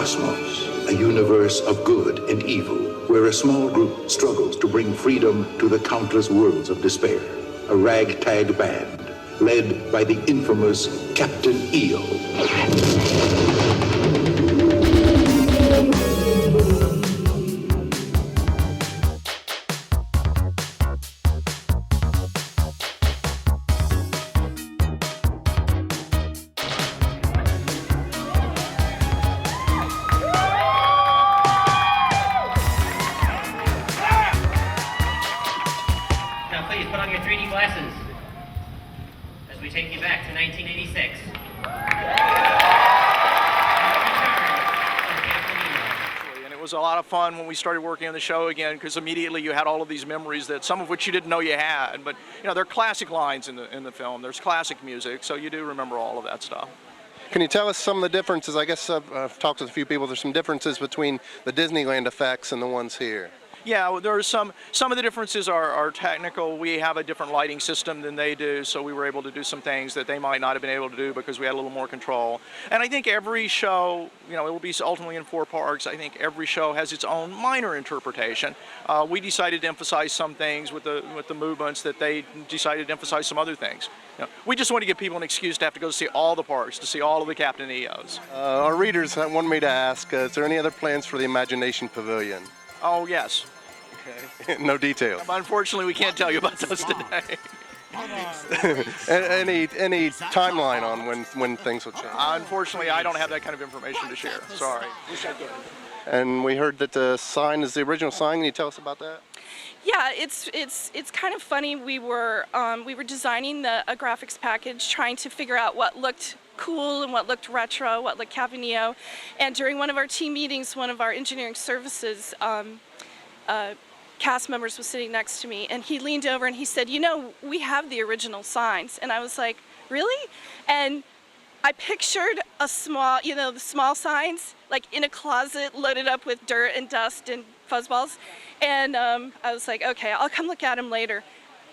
cosmos, a universe of good and evil, where a small group struggles to bring freedom to the countless worlds of despair. A ragtag band, led by the infamous Captain EO. Please put on your 3D glasses as we take you back to 1986. And it was a lot of fun when we started working on the show again, because immediately you had all of these memories that some of which you didn't know you had. But you know, they're classic lines in the film. There's classic music, so you do remember all of that stuff. Can you tell us some of the differences? I guess I've talked with a few people. There's some differences between the Disneyland effects and the ones here. Yeah, well, there's some of the differences are technical. We have a different lighting system than they do, so we were able to do some things that they might not have been able to do because we had a little more control. And I think every show, you know, it will be ultimately in 4 parks. I think every show has its own minor interpretation. We decided to emphasize some things with the movements that they decided to emphasize some other things. You know, we just want to give people an excuse to have to go see all the parks, to see all of the Captain EOs. Our readers wanted me to ask, is there any other plans for the Imagination Pavilion? Oh, yes. Okay. No details. But unfortunately, we can't tell you about those today. Any timeline on when things will change? Unfortunately, I don't have that kind of information to share. Sorry. Wish I could. And we heard that the sign is the original sign. Can you tell us about that? Yeah, it's kind of funny. We were designing a graphics package, trying to figure out what looked cool and what looked retro, what looked Captain EO. And during one of our team meetings, one of our engineering services cast members was sitting next to me, and he leaned over and he said, "You know, we have the original signs." And I was like, "Really?" And I pictured a small, you know, the small signs, like in a closet loaded up with dirt and dust and fuzzballs. And I was like, okay, I'll come look at them later.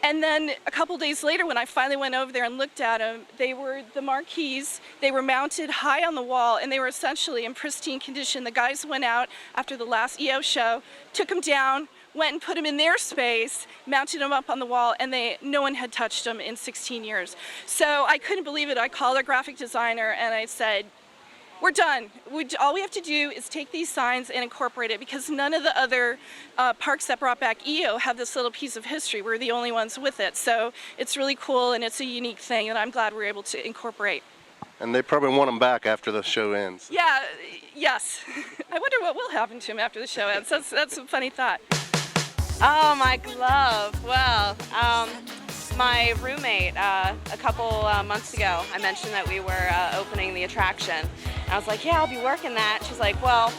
And then a couple days later, when I finally went over there and looked at them, they were the marquees. They were mounted high on the wall, and they were essentially in pristine condition. The guys went out after the last EO show, took them down, went and put them in their space, mounted them up on the wall, and no one had touched them in 16 years. So I couldn't believe it. I called our graphic designer and I said, "We're done. All we have to do is take these signs and incorporate it, because none of the other parks that brought back EO have this little piece of history. We're the only ones with it. So it's really cool, and it's a unique thing, and I'm glad we're able to incorporate." And they probably want them back after the show ends. Yeah, yes. I wonder what will happen to him after the show ends. That's a funny thought. Oh, my glove. Well, my roommate, a couple months ago, I mentioned that we were opening the attraction. And I was like, yeah, I'll be working that. She's like, well,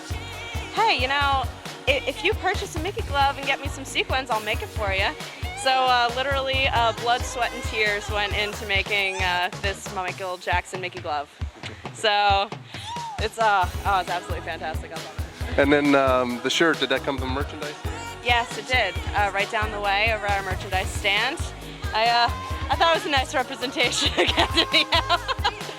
hey, you know, if you purchase a Mickey glove and get me some sequins, I'll make it for you. So literally blood, sweat, and tears went into making this Michael Jackson Mickey glove. So it's absolutely fantastic. I love it. And then the shirt, did that come from merchandise? Yes, it did. Right down the way over our merchandise stand. I thought it was a nice representation of Captain EO.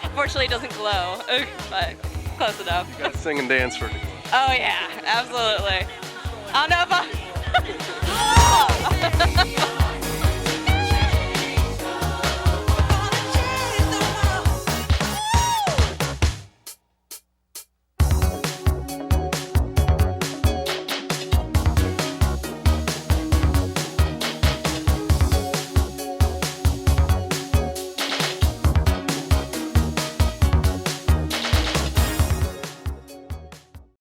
Unfortunately, it doesn't glow, but close enough. You gotta sing and dance for it. Oh yeah, absolutely. I don't know if I...